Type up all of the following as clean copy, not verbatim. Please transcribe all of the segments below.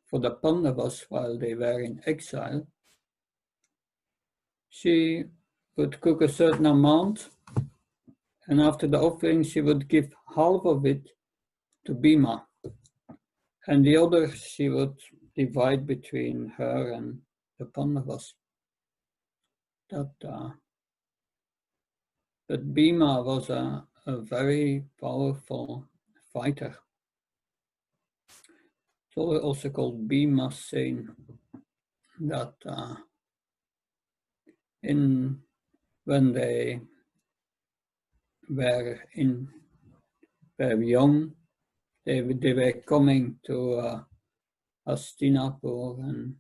for the Pandavas while they were in exile, she would cook a certain amount, and after the offering she would give half of it to Bhima, and the other she would divide between her and the Pandavas. But Bhima was a very powerful fighter. It's also called Bhima Sen. That when they were young, they were coming to Hastinapur, and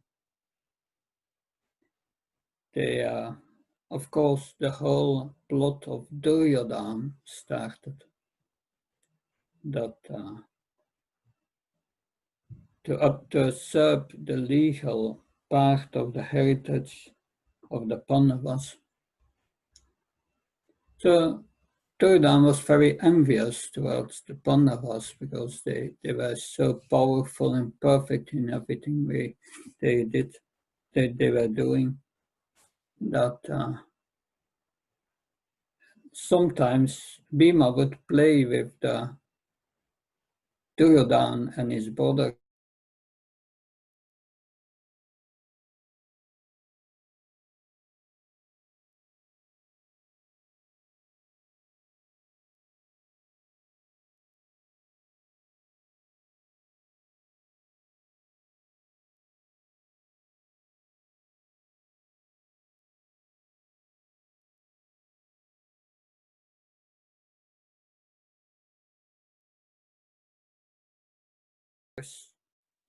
they, of course, the whole plot of Duryodhana started. That to usurp the legal part of the heritage of the Pandavas. So Duryodhana was very envious towards the Pandavas because they were so powerful and perfect in everything they were doing, that sometimes Bhima would play with the Duryodhana and his brother.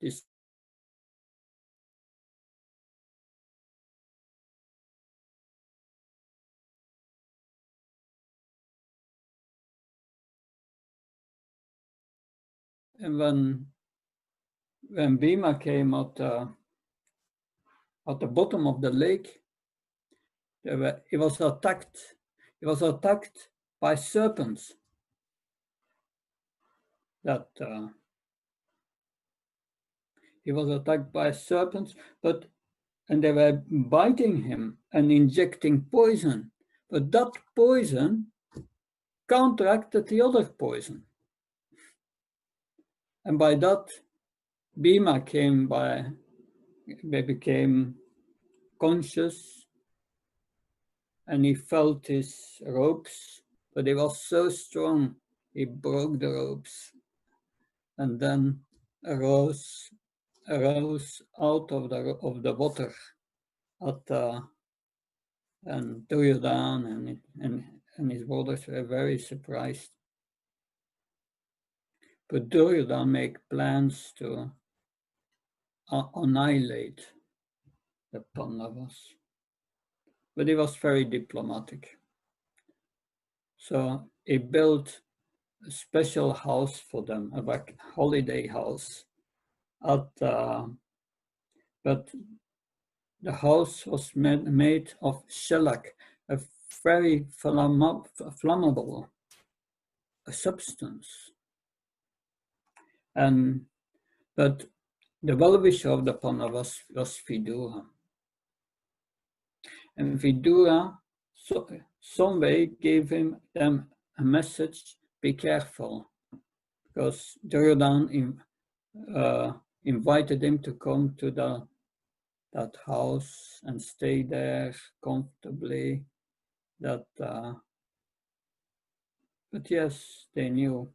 This and when Bhima came at the bottom of the lake, he was attacked. He was attacked by serpents. He was attacked by serpents, and they were biting him and injecting poison. But that poison counteracted the other poison. And by that, Bhima became conscious, and he felt his ropes, but he was so strong, he broke the ropes, and then arose out of the water and Duryodhana and his brothers were very surprised. But Duryodhana made plans to annihilate the Pandavas. But he was very diplomatic. So he built a special house for them, a holiday house. But the house was made of shellac, a very flammable substance. But the well-wisher of the Pandavas was Vidura. And Vidura, some way, gave them a message: be careful, because Duryodhana invited him to come to that house and stay there comfortably. But yes, they knew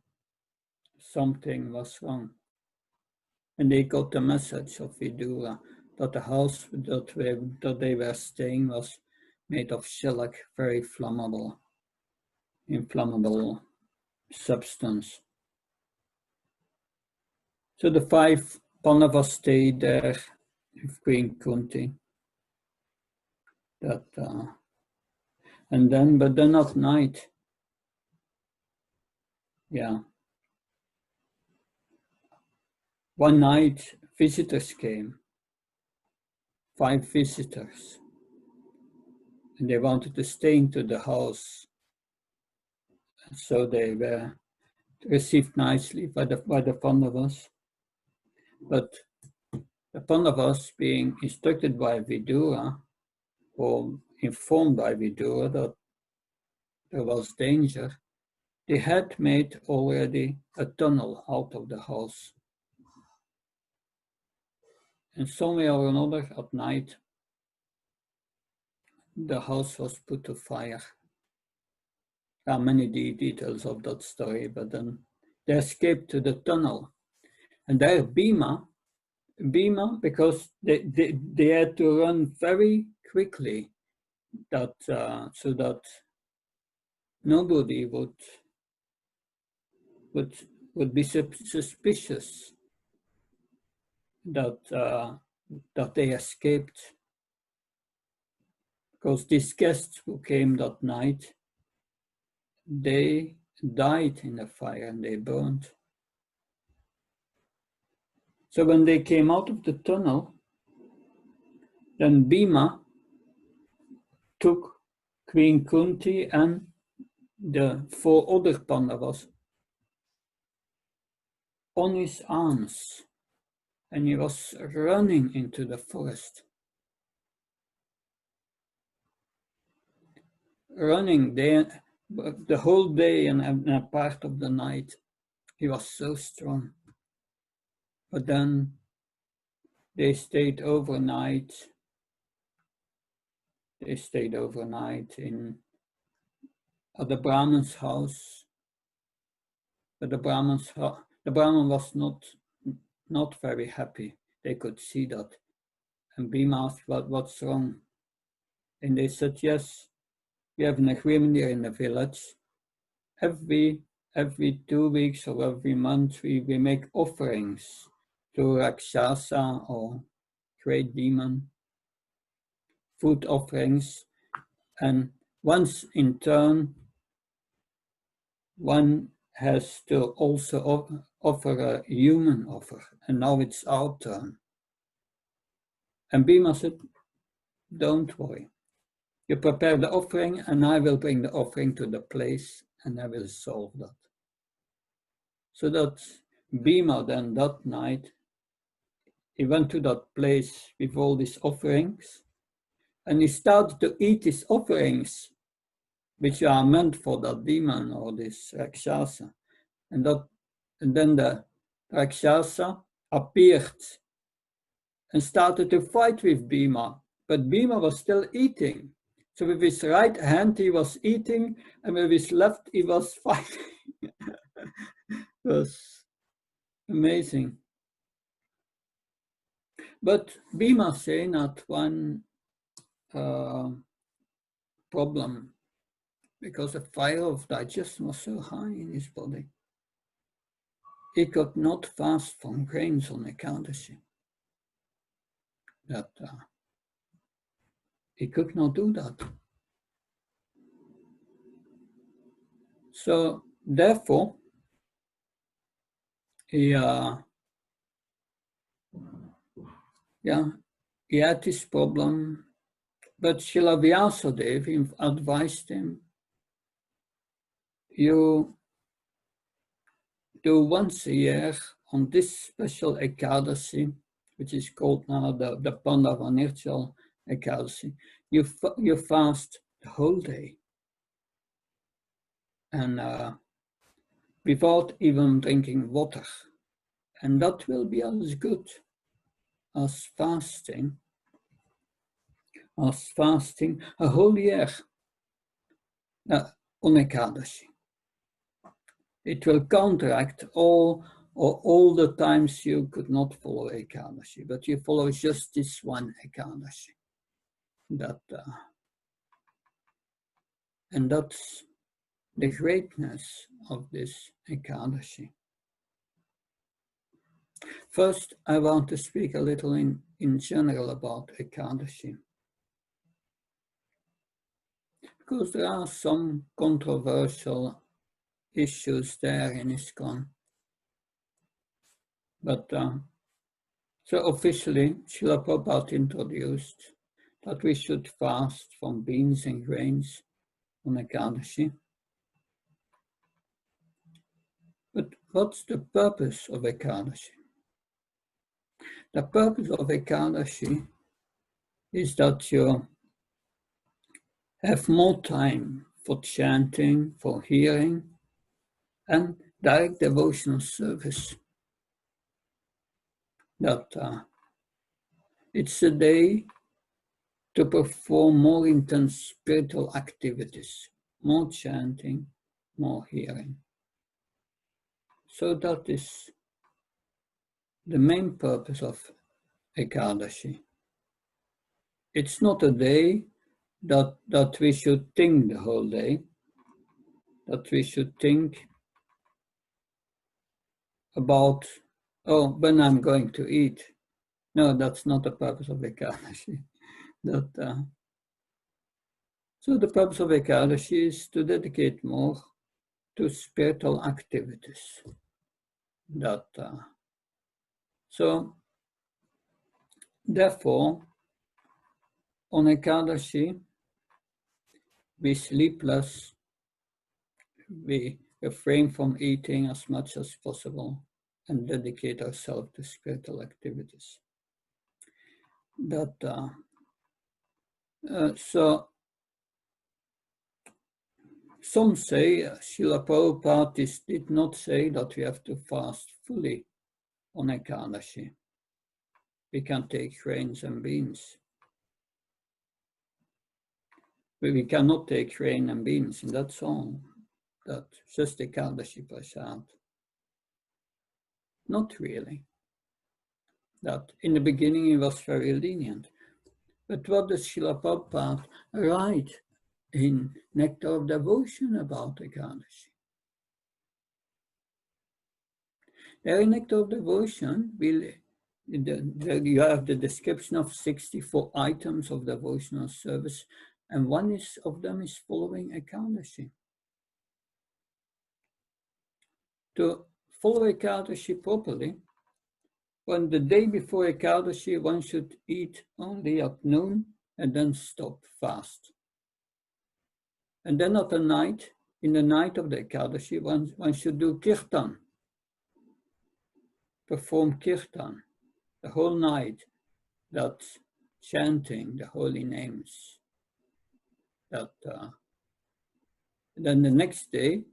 something was wrong. And they got the message of Vidura that the house that they were staying was made of shellac, very inflammable substance. So the 5 Pandavas stayed there with Queen Kunti. But then at night, one night visitors came, 5 visitors, and they wanted to stay into the house. So they were received nicely by the Pandavas. But Pandavas, being instructed by Vidura, or informed by Vidura that there was danger, they had made already a tunnel out of the house. And somewhere or another at night, the house was put to fire. There are many details of that story, but then they escaped to the tunnel. And there Bhima, because they had to run very quickly that so that nobody would be suspicious that they escaped, because these guests who came that night, they died in the fire and they burned. So when they came out of the tunnel, then Bhima took Queen Kunti and the 4 other Pandavas on his arms, and he was running into the forest. Running the whole day and a part of the night. He was so strong. But then they stayed overnight. They stayed overnight at the Brahman's house. But the Brahman was not very happy. They could see that. And Bhima asked, what's wrong? And they said, yes, we have an agreement here in the village. Every 2 weeks or every month, we make offerings to Rakshasa or great demon, food offerings. And once in turn, one has to also offer a human offer. And now it's our turn. And Bhima said, don't worry. You prepare the offering and I will bring the offering to the place and I will solve that. So that Bhima then that night, he went to that place with all these offerings and he started to eat his offerings, which are meant for that demon or this Rakshasa. And then the Rakshasa appeared and started to fight with Bhima, but Bhima was still eating. So with his right hand he was eating and with his left he was fighting. It was amazing. But Bhima Sen had one problem, because the fire of digestion was so high in his body. He could not fast from grains on Ekadasi. That he could not do that. So therefore, he had this problem, but Srila Vyasadeva advised him, you do once a year on this special Ekadasi, which is called now the Pandava Nirjala Ekadasi, you fast the whole day and without even drinking water. And that will be as good as fasting a whole year on Ekadasi. It will counteract all the times you could not follow Ekadasi, but you follow just this one Ekadasi. And that's the greatness of this Ekadasi. First, I want to speak a little in general about Ekadasi, because there are some controversial issues there in ISKCON. But so officially, Srila Prabhupada introduced that we should fast from beans and grains on Ekadasi. But what's the purpose of Ekadasi? The purpose of Ekadasi is that you have more time for chanting, for hearing, and direct devotional service. That it's a day to perform more intense spiritual activities, more chanting, more hearing. So that is the main purpose of Ekadasi. It's not a day that we should think the whole day, that we should think about, oh, when I'm going to eat. No, that's not the purpose of Ekadasi. So the purpose of Ekadasi is to dedicate more to spiritual activities. So therefore, on Ekadasi, we sleep less, we refrain from eating as much as possible, and dedicate ourselves to spiritual activities. So some say, Srila Prabhupada did not say that we have to fast fully on Ekadasi. We can take grains and beans. But we cannot take grain and beans, and that's all. That's just Ekadasi Prasad. Not really. That in the beginning he was very lenient. But what does Srila Prabhupada write in Nectar of Devotion about Ekadasi? There in Nectar of Devotion, you have the description of 64 items of devotional service, and one of them is following Ekadasi. To follow Ekadasi properly, when the day before Ekadasi, one should eat only at noon and then stop fast. And then at the night, in the night of the Ekadasi, one should do kirtan, perform kirtan the whole night, that's chanting the holy names. Then the next day,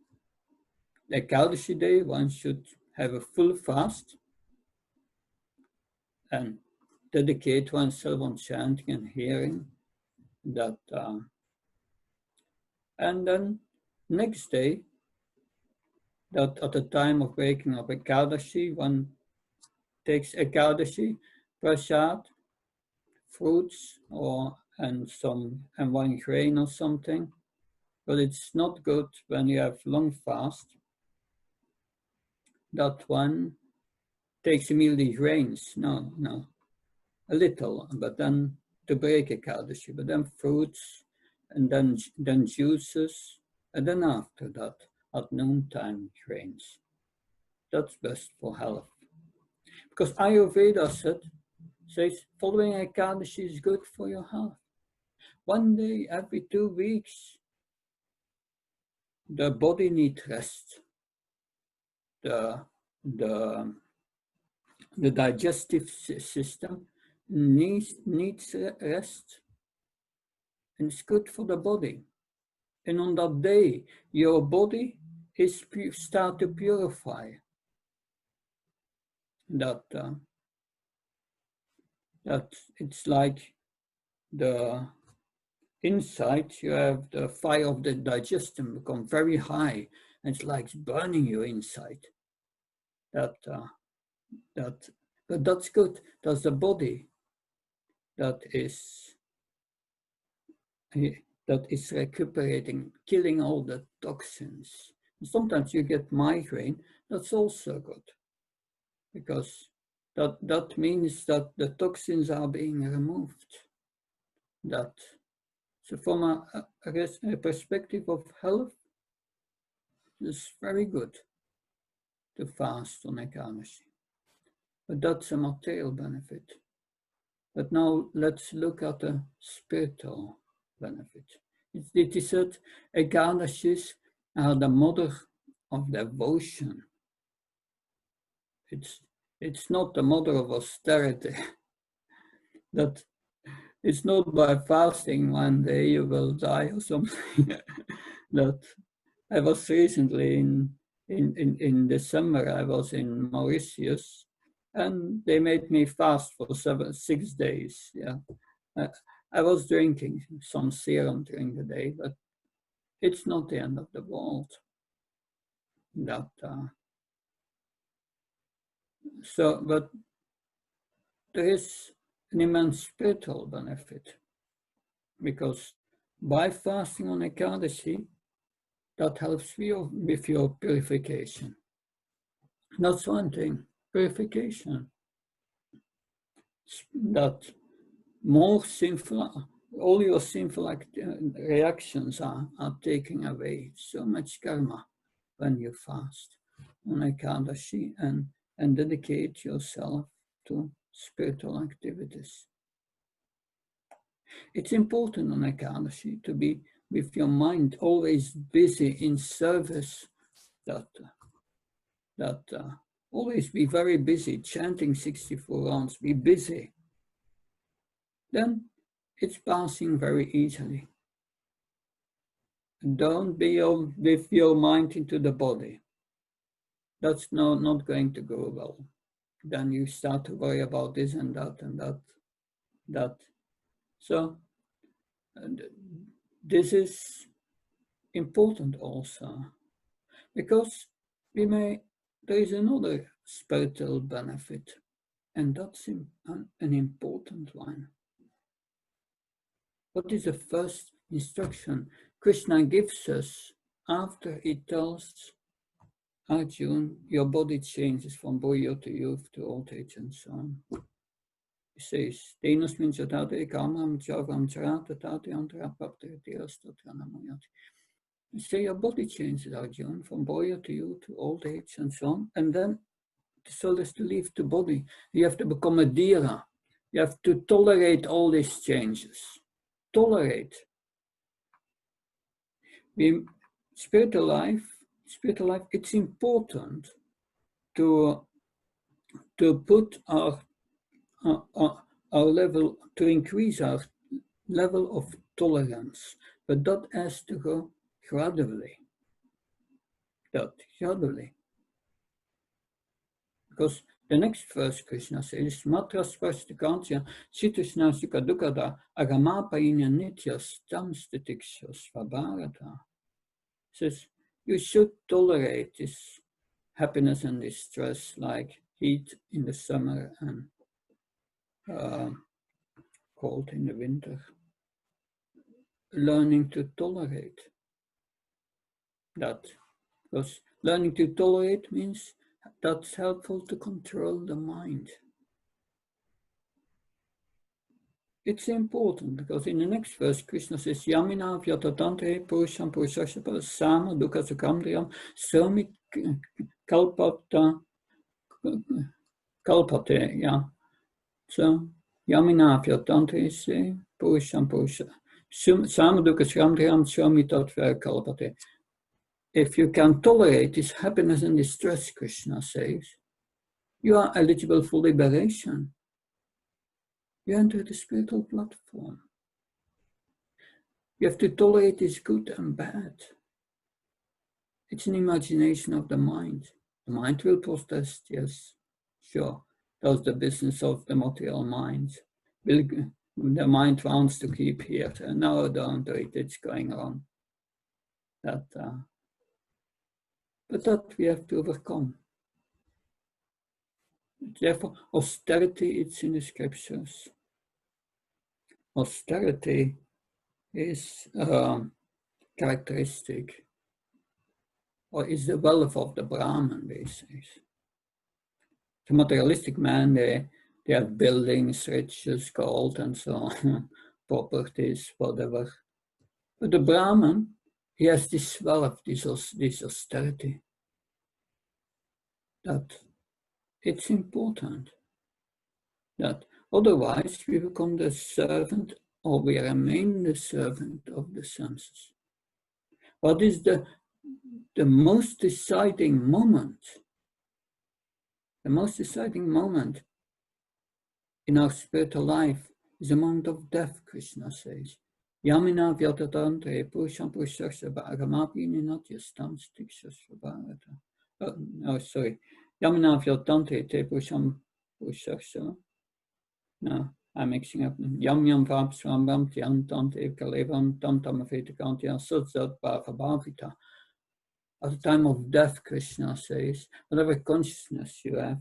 the Ekadasi day, one should have a full fast and dedicate oneself on chanting and hearing. And then next day, that at the time of waking up Ekadasi, one takes Ekadasi, prasad, fruits, and one grain or something. But it's not good when you have long fast that one takes immediately grains. No, a little, but then to break Ekadasi, but then fruits, and then juices, and then after that, at noontime, grains. That's best for health. Because Ayurveda says following Ekadasi is good for your health. One day every 2 weeks, the body needs rest. The digestive system needs rest, and it's good for the body. And on that day, your body start to purify. That it's like the inside, you have the fire of the digestion become very high, and it's like burning you inside. But that's good. That's the body that is recuperating, killing all the toxins. Sometimes you get migraine. That's also good, because that means that the toxins are being removed. So from a perspective of health, it's very good to fast on Ekadasi. But that's a material benefit. But now let's look at the spiritual benefit. It is said Ekadasis are the mother of devotion. it's not the mother of austerity. That it's not by fasting one day you will die or something. That I was recently in December, I was in Mauritius, and they made me fast for 6 days. Yeah, I was drinking some serum during the day, but it's not the end of the world. That but there is an immense spiritual benefit, because by fasting on Ekadasi, that helps you with your purification. That's one thing, purification. That more sinful, all your sinful reactions are taken away. So much karma when you fast on Ekadasi and dedicate yourself to spiritual activities. It's important on Ekadasi to be with your mind always busy in service, that always be very busy, chanting 64 rounds, be busy. Then it's passing very easily. Don't be with your mind into the body. That's not going to go well. Then you start to worry about this and that. So this is important also, because there is another spiritual benefit, and that's an important one. What is the first instruction Krishna gives us after he tells Arjuna, your body changes from boyhood to youth to old age and so on? He says, Denasmin chatate kamam chavam charata tate antara paptirtiras. You say your body changes, Arjuna, from boyhood to youth to old age and so on. And then the soul has to leave the body. You have to become a dhira. You have to tolerate all these changes. Tolerate. Spiritual life, it's important to put our level, to increase our level of tolerance, but that has to go gradually. Because the next verse Krishna says, Matra spastikantya situsna sukha dukada agamapa inya nityas tamstitikshas vabharata. Says, you should tolerate this happiness and distress like heat in the summer and cold in the winter. Learning to tolerate that. Because learning to tolerate means that's helpful to control the mind. It's important because in the next verse, Krishna says, Yamina vyatatantre purusham purushashapa sama dukkha sukhamdriyam somi kalpate, yeah. So, Yamina vyatatantre se purusham purusha sama dukkha sukhamdriyam somi tattva kalpate. If you can tolerate this happiness and distress, Krishna says, you are eligible for liberation. You enter the spiritual platform. You have to tolerate this good and bad. It's an imagination of the mind. The mind will protest, yes, sure. That's the business of the material mind. The mind wants to keep here. No, don't do it, it's going wrong. But that we have to overcome. Therefore, austerity, it's in the scriptures. Austerity is characteristic, or is the wealth of the Brahman, they say. The materialistic man, they have buildings, riches, gold, and so on, properties, whatever. But the Brahman, he has this wealth, this austerity. That it's important. That otherwise we become the servant, or we remain the servant of the senses. What is the most deciding moment The most exciting moment in our spiritual life is the moment of death, Krishna says. Yamina vyatatantre purusham purushasya bhagamapi ninatya stamstikshasya bharata. Oh, sorry. Yamina vyatatantre te purusham purushasya. No, I'm mixing up. Yam yam vapswambam tyantante kalevam tam tamafetakantia sudzat bhavavita. At the time of death, Krishna says, whatever consciousness you have,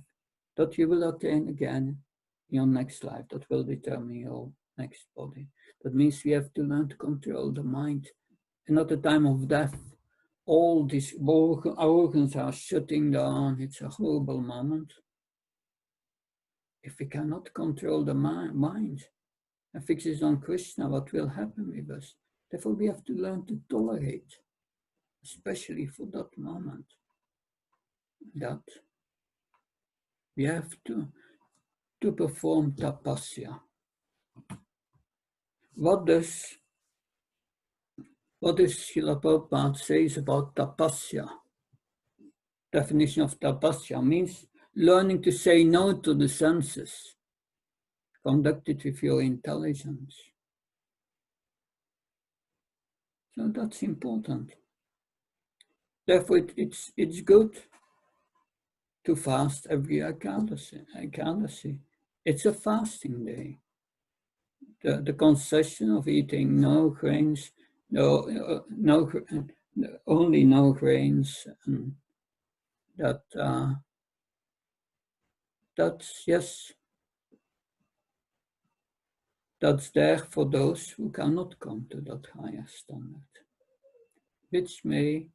that you will attain again in your next life, that will determine your next body. That means we have to learn to control the mind. And at the time of death, all these organs are shutting down. It's a horrible moment. If we cannot control the mind and fix it on Krishna, what will happen with us? Therefore, we have to learn to tolerate, especially for that moment, that we have to perform tapasya. What does Srila Prabhupada says about tapasya? Definition of tapasya means learning to say no to the senses, conducted with your intelligence. So that's important. Therefore, it's good to fast every Ekadasi. It's a fasting day. The concession of eating no grains, only no grains, and that's there for those who cannot come to that higher standard, which may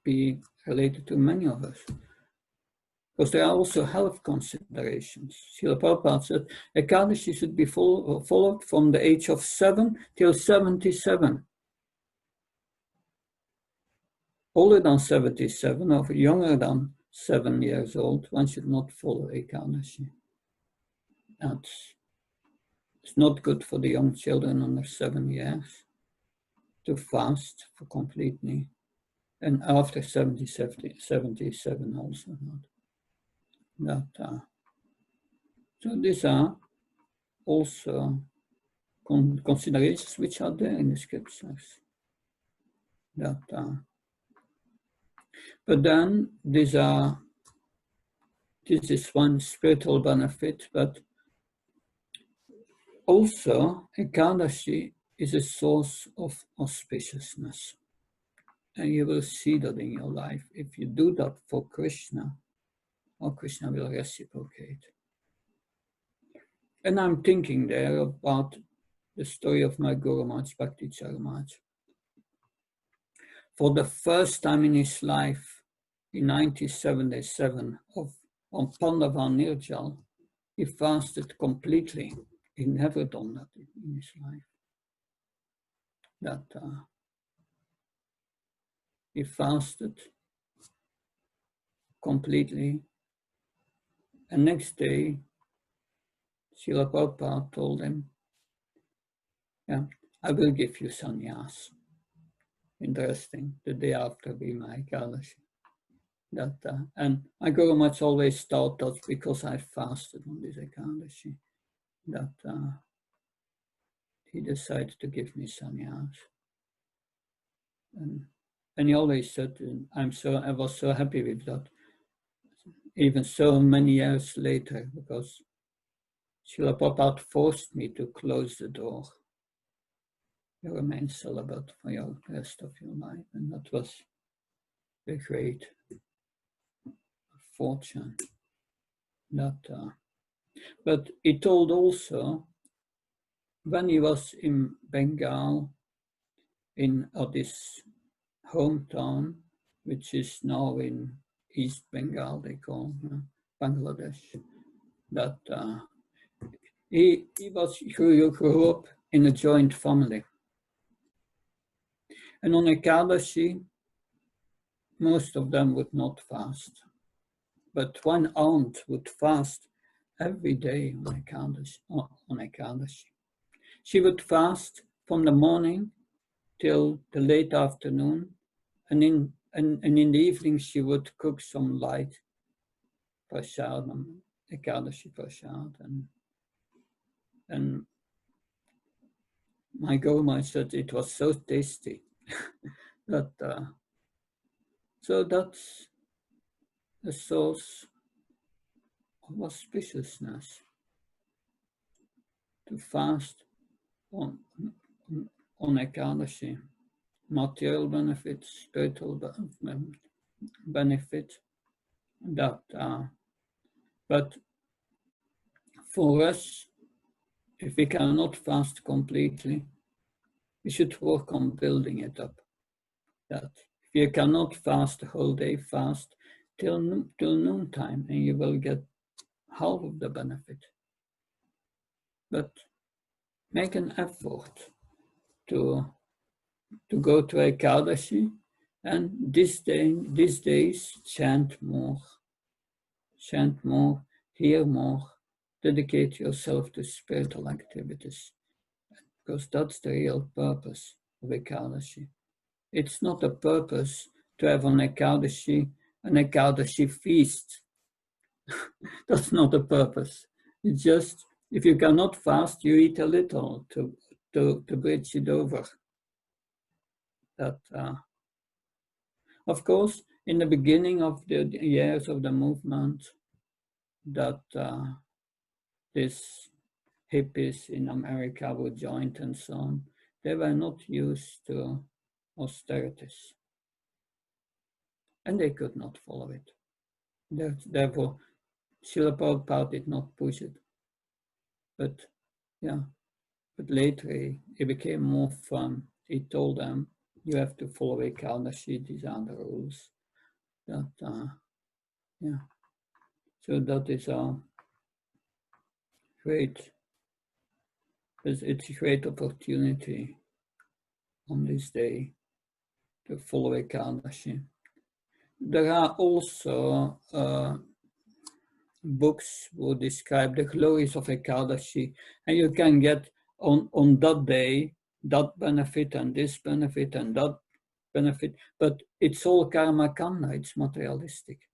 be related to many of us. Because there are also health considerations. Srila Prabhupada said, Ekadasi should be followed from the age of 7 till 77. Older than 77 or younger than 7 years old, one should not follow Ekadasi. It's not good for the young children under 7 years to fast for completely. And after 77 also not. So these are also considerations which are there in the scriptures. But then this is one spiritual benefit, but also Ekadasi is a source of auspiciousness. And you will see that in your life. If you do that for Krishna, or Krishna will reciprocate. And I'm thinking there about the story of my Guru Maharaj, Bhakti Maharaj. For the first time in his life, in 1977, on Pandava Nirjala, he fasted completely. He never done that in his life. He fasted completely. And next day, Srila Prabhupada told him, I will give you sannyas. Interesting, the day after Bhima Ekadasi. And my Guru Maharaj always thought that because I fasted on this Ekadasi, that he decided to give me sannyas. And he always said, I was so happy with that, even so many years later, because Srila Prabhupada forced me to close the door. You remain celibate for the rest of your life, and that was a great fortune. But he told also, when he was in Bengal, in his hometown, which is now in East Bengal, they call Bangladesh, that he grew up in a joint family. And on Ekadasi, most of them would not fast. But one aunt would fast every day on Ekadasi. She would fast from the morning till the late afternoon, and in the evening she would cook some light prasad, Ekadasi prasad, and my Guruma said it was so tasty that so that's a source of auspiciousness to fast on Ekadasi. Material benefits, spiritual benefit, that but for us, if we cannot fast completely, we should work on building it up. That if you cannot fast the whole day, fast till noontime, and you will get half of the benefit. But make an effort to go to Ekadasi, and these days chant more, hear more, dedicate yourself to spiritual activities, because that's the real purpose of Ekadasi. It's not a purpose to have an Ekadasi feast. That's not the purpose. It's just, if you cannot fast, you eat a little to bridge it over. That, of course, in the beginning of the years of the movement, that these hippies in America were joined and so on, they were not used to austerities, and they could not follow it. Therefore, Srila Prabhupada did not push it. But later he became more firm. He told them, you have to follow Ekadasi, these are the rules. That, so that is it's a great opportunity on this day to follow Ekadasi. There are also books who describe the glories of Ekadasi, and you can get on that day that benefit and this benefit and that benefit, but it's all karma kanda, it's materialistic.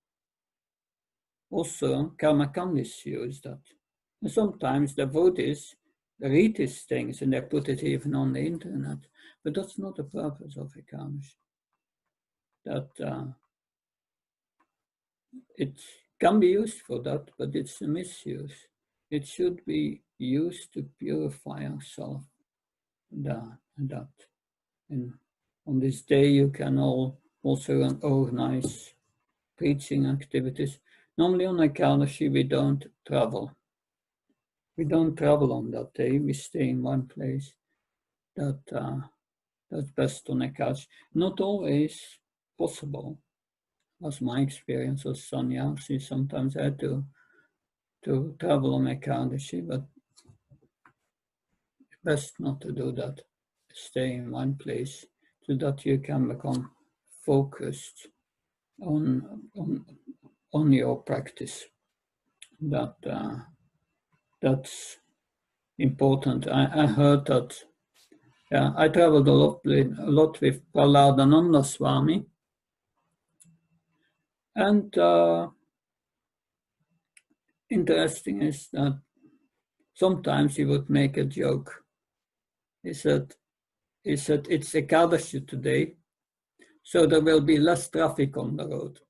Also, karma kandis use that. And sometimes devotees read these things and they put it even on the internet, but that's not the purpose of Ekadasi. That it can be used for that, but it's a misuse. It should be used to purify ourselves. And on this day, you can also organize preaching activities. Normally on Ekadasi, we don't travel. We don't travel on that day. We stay in one place. That's best on Ekadasi. Not always possible. Was my experience as sannyasi. Sometimes I had to travel on Ekadasi, but best not to do that. Stay in one place so that you can become focused on your practice. That's important. I heard that. I traveled a lot with Prahladananda Swami, and interesting is that sometimes he would make a joke. He said it's Ekadasi today, so there will be less traffic on the road.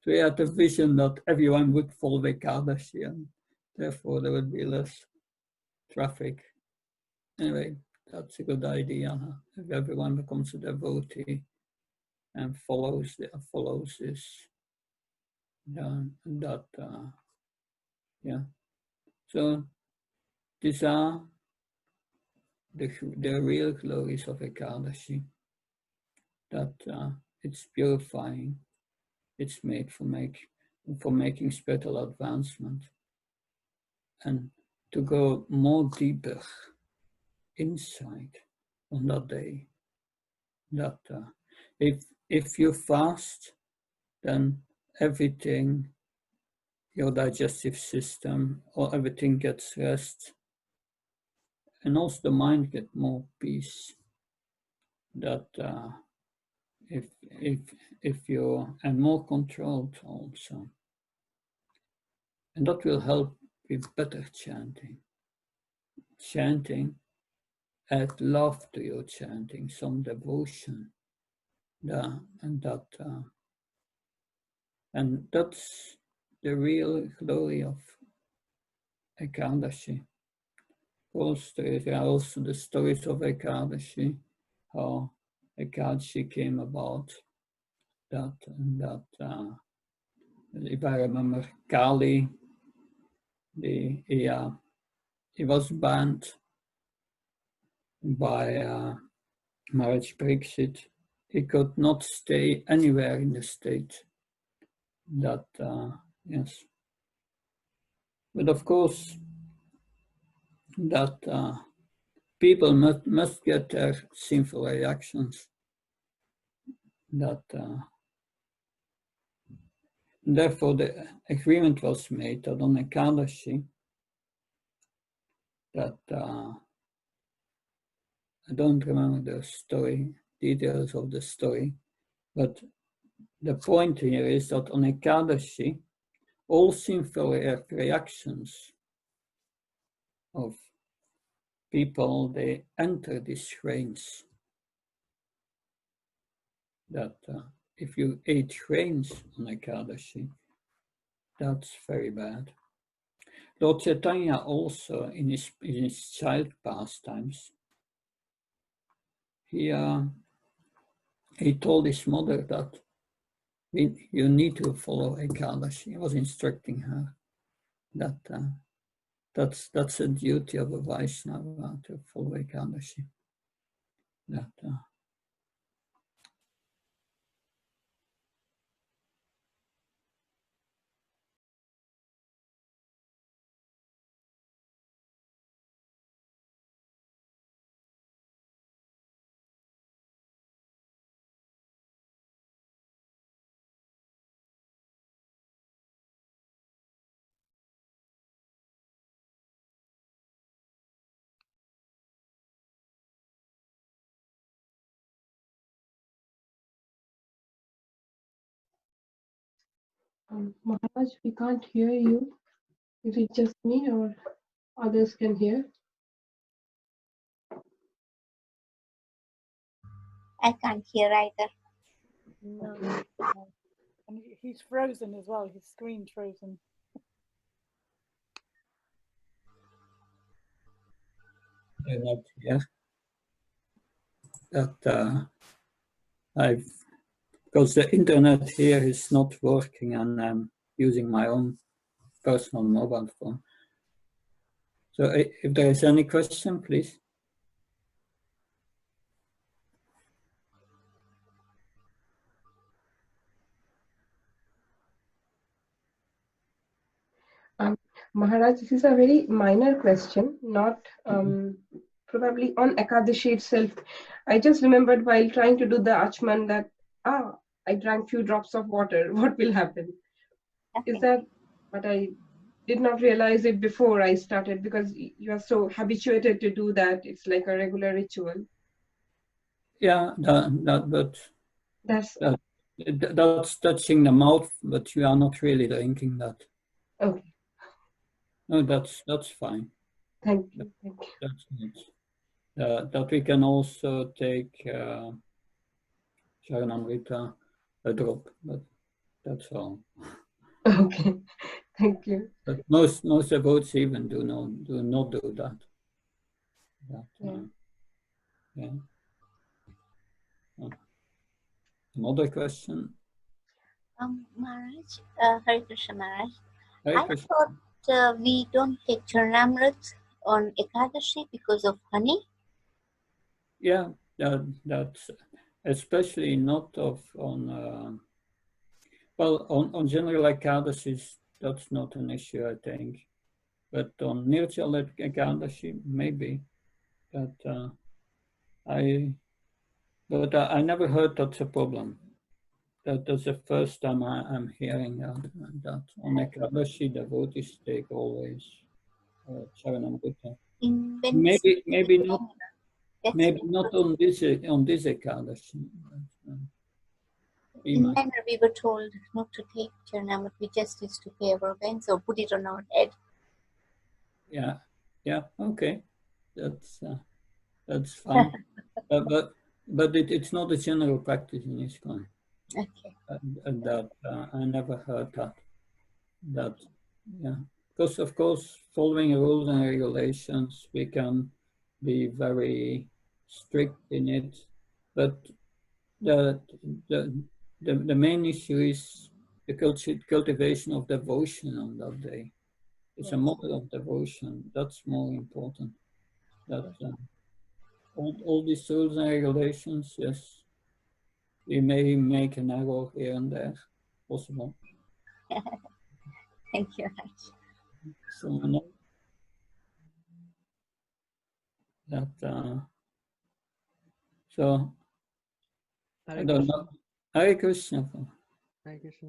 So he had a vision that everyone would follow Ekadasi, and therefore there would be less traffic. Anyway, that's a good idea. Huh? If everyone becomes a devotee and follows this, So these are the real glories of Ekadasi. That it's purifying. It's made for making spiritual advancement, and to go more deeper inside on that day. That if you fast, then everything, your digestive system, or everything gets rest, and also the mind gets more peace. That if you're, and more controlled also. And that will help with better chanting. Chanting, add love to your chanting, some devotion. And that's the real glory of Ekadasi. Of course, there are also the stories of Ekadasi, how Ekadasi came about. If I remember, Kali, he was banned by Maharaj Pariksit. He could not stay anywhere in the state. Yes. But of course, that people must get their sinful reactions. Therefore, the agreement was made that on Ekadasi, that I don't remember the details of the story, but the point here is that on Ekadasi, all sinful reactions of people, they enter these grains. That if you ate grains on Ekadasi, that's very bad. Lord Chaitanya also, in his child pastimes, he told his mother that you need to follow Ekadasi. He was instructing her that that's a duty of a Vaishnava to follow Ekadasi. Maharaj, we can't hear you. Is it just me or others can hear? I can't hear either. No. And he's frozen as well. His screen's frozen. They're not here. Because the internet here is not working and I'm using my own personal mobile phone. So if there is any question, please. Maharaj, this is a very minor question, not probably on Ekadashi itself. I just remembered while trying to do the Achman that, I drank few drops of water. What will happen? Is that, but I did not realize it before I started because you are so habituated to do that. It's like a regular ritual. Yeah, that's touching the mouth, but you are not really drinking that. Okay. No, that's fine. Thank you. Thank you. That's not. That we can also take Sharanamrita, a drop, but that's all. Okay, thank you. But most devotees even do not do that. Yeah. Another question? Maharaj, Hare Krishna Maharaj. Hare I Krishna. thought we don't take Charanamrit on Ekadashi because of honey. Yeah, that's especially not on general Ekadashis, that's not an issue, I think. But on Nirjala Ekadashi, maybe. I never heard that's a problem. That's the first time I'm hearing that on Ekadashi devotees take always Charanamrita. Maybe not. Maybe not on this Ekadashi. In Bhima. manner, we were told not to take Charanamrit. We just used to pay our obeisance or put it on our head. Yeah, yeah, okay, that's fine. But it's not a general practice in ISKCON. Okay. That I never heard that. Yeah, because of course, following rules and regulations, we can be very strict in it, but the main issue is the cultivation of devotion on that day. It's a model of devotion. That's more important. That all these rules and regulations, yes, we may make an error here and there, possible. Thank you. Someone else? That so I don't know. Hare Krishna. Hare Krishna.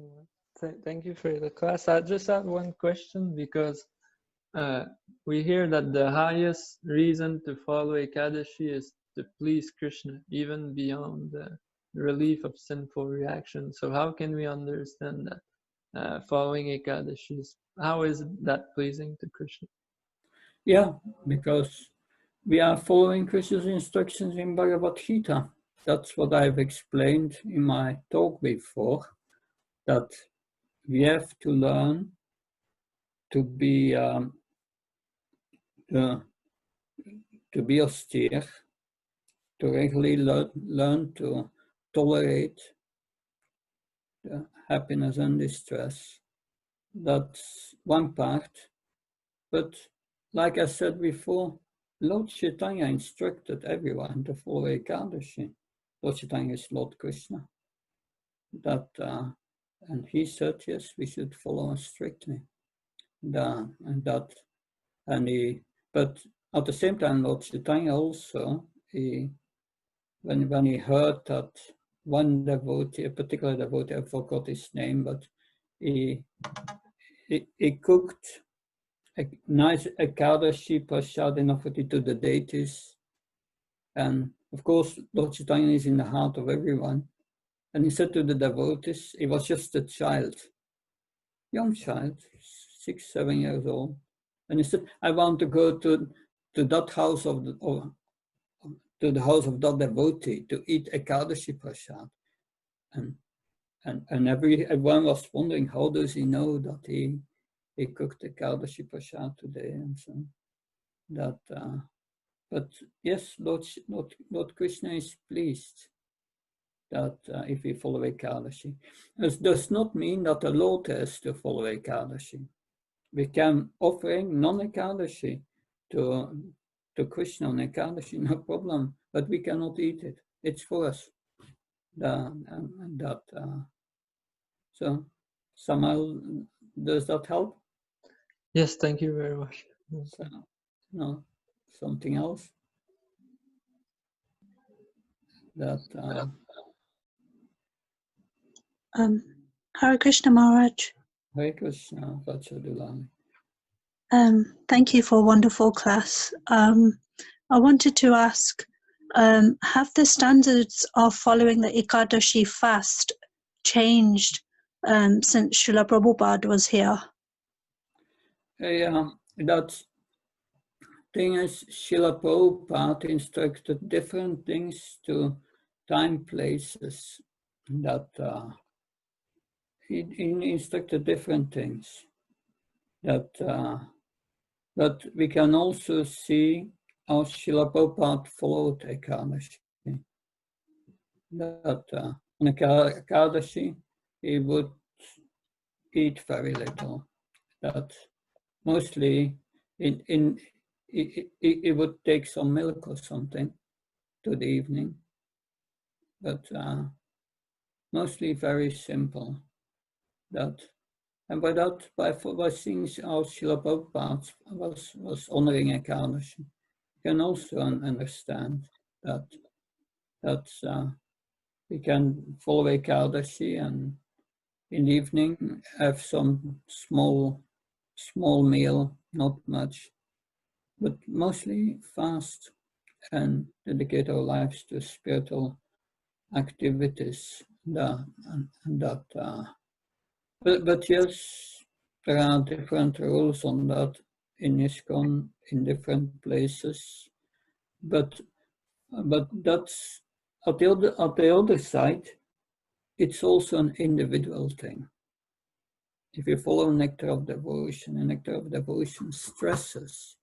Thank you for the class. I just have one question because we hear that the highest reason to follow Ekadashi is to please Krishna, even beyond the relief of sinful reactions. So how can we understand that following Ekadashi how is that pleasing to Krishna? Yeah, because we are following Krishna's instructions in Bhagavad Gita. That's what I've explained in my talk before, that we have to learn to be austere, to regularly learn to tolerate the happiness and distress. That's one part. But like I said before, Lord Chaitanya instructed everyone to follow Ekadashi. Lord Chaitanya is Lord Krishna. That and he said, yes, we should follow strictly. But at the same time, Lord Chaitanya also, when he heard that one devotee, a particular devotee, I forgot his name, but he cooked a nice Ekadashi prasad and offered it to the deities. And of course, Lord Chaitanya is in the heart of everyone. And he said to the devotees, he was just a child, young child, 6, 7 years old. And he said, I want to go to that house to the house of that devotee to eat Ekadashi prasad. And everyone was wondering, how does he know that he cooked Ekadashi prasad today? And so that, but yes, Lord Krishna is pleased that if we follow Ekadashi. This does not mean that the Lord has to follow Ekadashi. We can offering non-Ekadashi to Krishna on Ekadashi, no problem, but we cannot eat it. It's for us. So, Samal, does that help? Yes, thank you very much. So, no, something else? That Hare Krishna Maharaj. Hare Krishna, Vachadulani. Thank you for a wonderful class. I wanted to ask, have the standards of following the Ekadashi fast changed since Srila Prabhupada was here? Yeah, that thing is, Srila Prabhupada instructed different things to time places. That he instructed different things. That, but we can also see how Srila Prabhupada followed Ekadashi. That on Ekadashi, he would eat very little. That mostly it would take some milk or something to the evening, but mostly very simple. That, and by that, by seeing how Srila Prabhupada was honoring Ekadashi, you can also understand that we can follow Ekadashi and in the evening have some small meal, not much, but mostly fast and dedicate our lives to spiritual activities. But yes, there are different rules on that in ISKCON in different places. But that's at the other side, it's also an individual thing. If you follow Nectar of Devotion, and Nectar of Devotion stresses,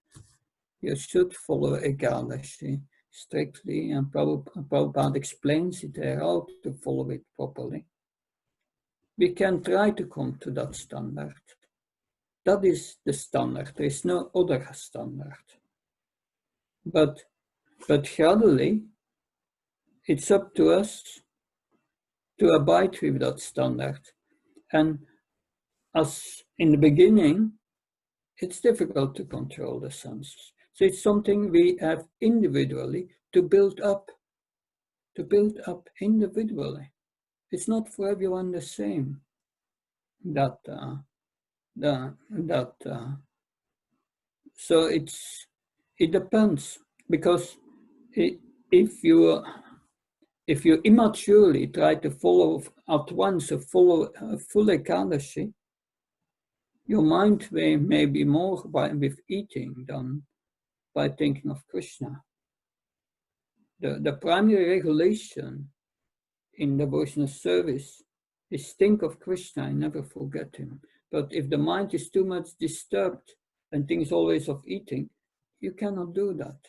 you should follow Ekadasi strictly, and Prabhupada explains it there how to follow it properly. We can try to come to that standard. That is the standard. There is no other standard. But gradually, it's up to us to abide with that standard. And as in the beginning, it's difficult to control the senses. So it's something we have individually to build up individually. It's not for everyone the same. So it depends, because if you immaturely try to follow at once a full Ekadasi, your mind may be more with eating than by thinking of Krishna. The primary regulation in devotional service is think of Krishna and never forget him. But if the mind is too much disturbed and thinks always of eating, you cannot do that.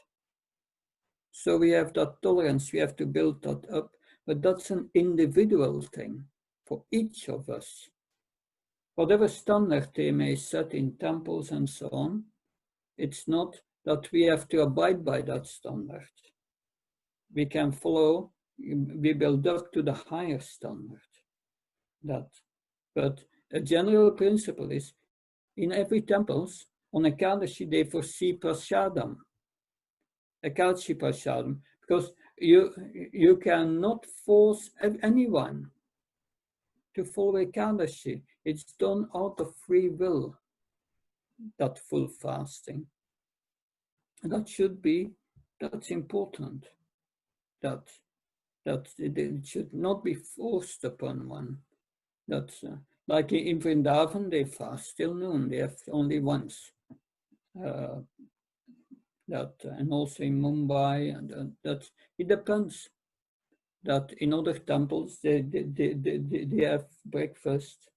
So we have that tolerance, we have to build that up, but that's an individual thing for each of us. Whatever standard they may set in temples and so on, it's not that we have to abide by that standard. We can follow, we build up to the higher standard. But a general principle is, in every temples, on Ekadasi, they foresee prasadam, Ekadasi prasadam, because you cannot force anyone to follow Ekadasi. It's done out of free will, that full fasting. And that's important, that it should not be forced upon one. That's like in Vrindavan, they fast till noon, they have only once. And also in Mumbai, and that it depends. That in other temples they have breakfast.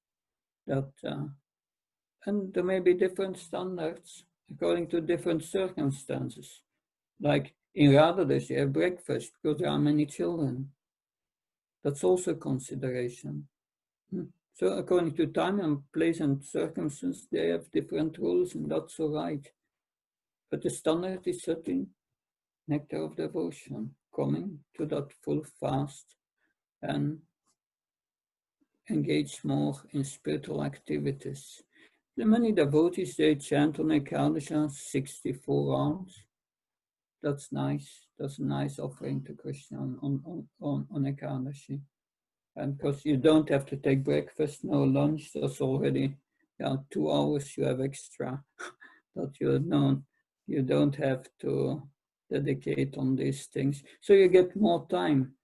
And there may be different standards according to different circumstances. Like in Radhadesh, they have breakfast because there are many children. That's also a consideration. So according to time and place and circumstances, they have different rules, and that's all right. But the standard is set in Nectar of Devotion, coming to that full fast and engage more in spiritual activities. The many devotees, they chant on Ekadasi 64 rounds. That's nice. That's a nice offering to Krishna on Ekadasi. And because you don't have to take breakfast, no lunch, that's already 2 hours you have extra that you don't have to dedicate on these things. So you get more time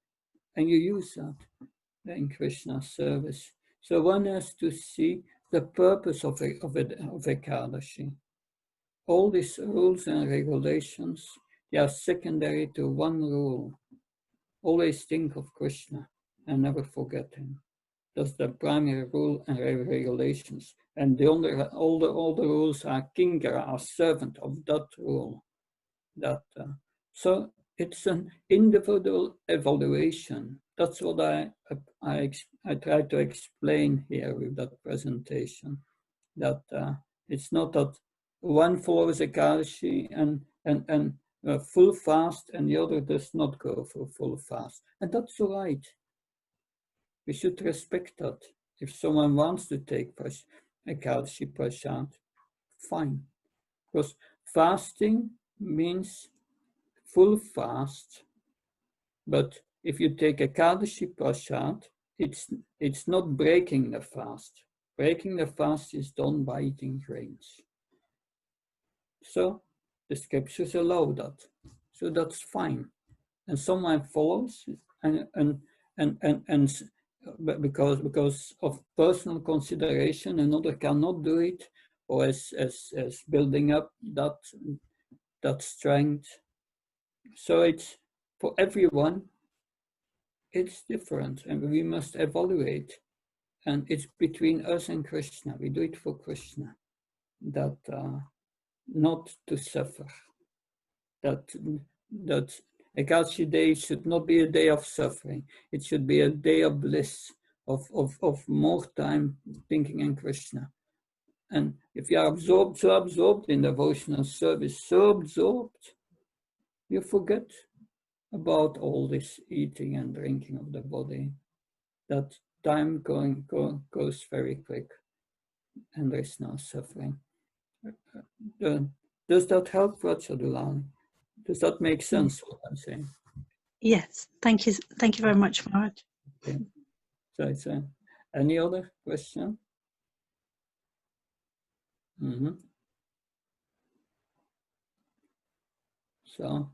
and you use that in Krishna's service. So one has to see the purpose of Ekadasi. All these rules and regulations, they are secondary to one rule. Always think of Krishna and never forget him. That's the primary rule and regulations. And all the rules are Kingara, are servant of that rule. So it's an individual evaluation. That's what I try to explain here with that presentation. That it's not that one follows Ekadasi and full fast and the other does not go for full fast. And that's all right. We should respect that. If someone wants to take Ekadasi prasad, fine. Because fasting means full fast, but if you take Ekadasi prasad, it's not breaking the fast. Breaking the fast is done by eating grains. So the scriptures allow that. So that's fine. And someone follows and but because of personal consideration, another cannot do it, or as building up that strength. So it's for everyone, it's different, and we must evaluate. And it's between us and Krishna. We do it for Krishna, that not to suffer. That Ekadasi Day should not be a day of suffering. It should be a day of bliss, of more time thinking in Krishna. And if you are so absorbed in devotional service, so absorbed, you forget about all this eating and drinking of the body. That time goes very quick, and there is no suffering. Does that help, Rajadulani? Does that make sense, what I'm saying? Yes, thank you very much, Maharaj. Okay. So any other question? So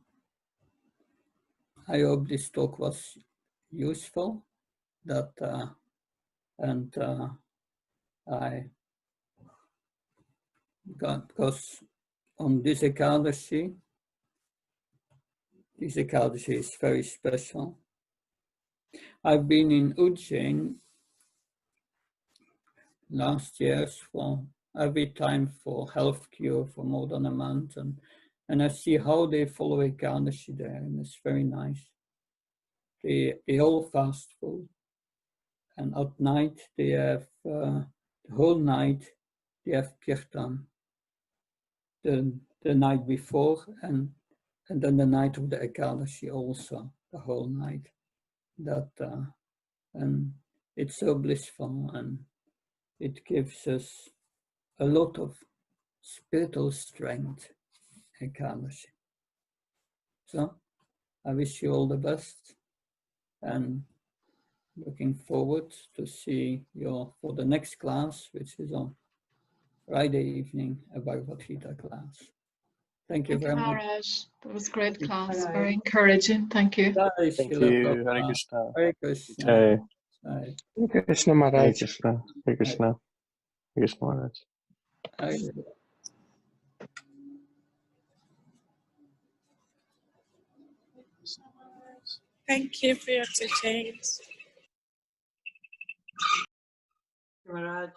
I hope this talk was useful. Because on this Ekadasi is very special. I've been in Ujjain last year for every time for health cure for more than a month, and I see how they follow Ekadasi there, and it's very nice. They all fast food, and at night they have the whole night they have kirtan. The night before and then the night of the Ekadasi also, the whole night. And it's so blissful, and it gives us a lot of spiritual strength, Ekadasi. So I wish you all the best, and looking forward to see you for the next class, which is on Friday evening, a Bhagavad Gita class. Thank you very much. Maharaj. That was a great class, very encouraging. Thank you. Thank you. Hare Krishna. Hare Krishna. Jai. Hare Hare Krishna Hare Maharaj. Krishna. Hare Krishna. Hare Krishna Maharaj. Hare. Thank you for your teachings. Maharaj.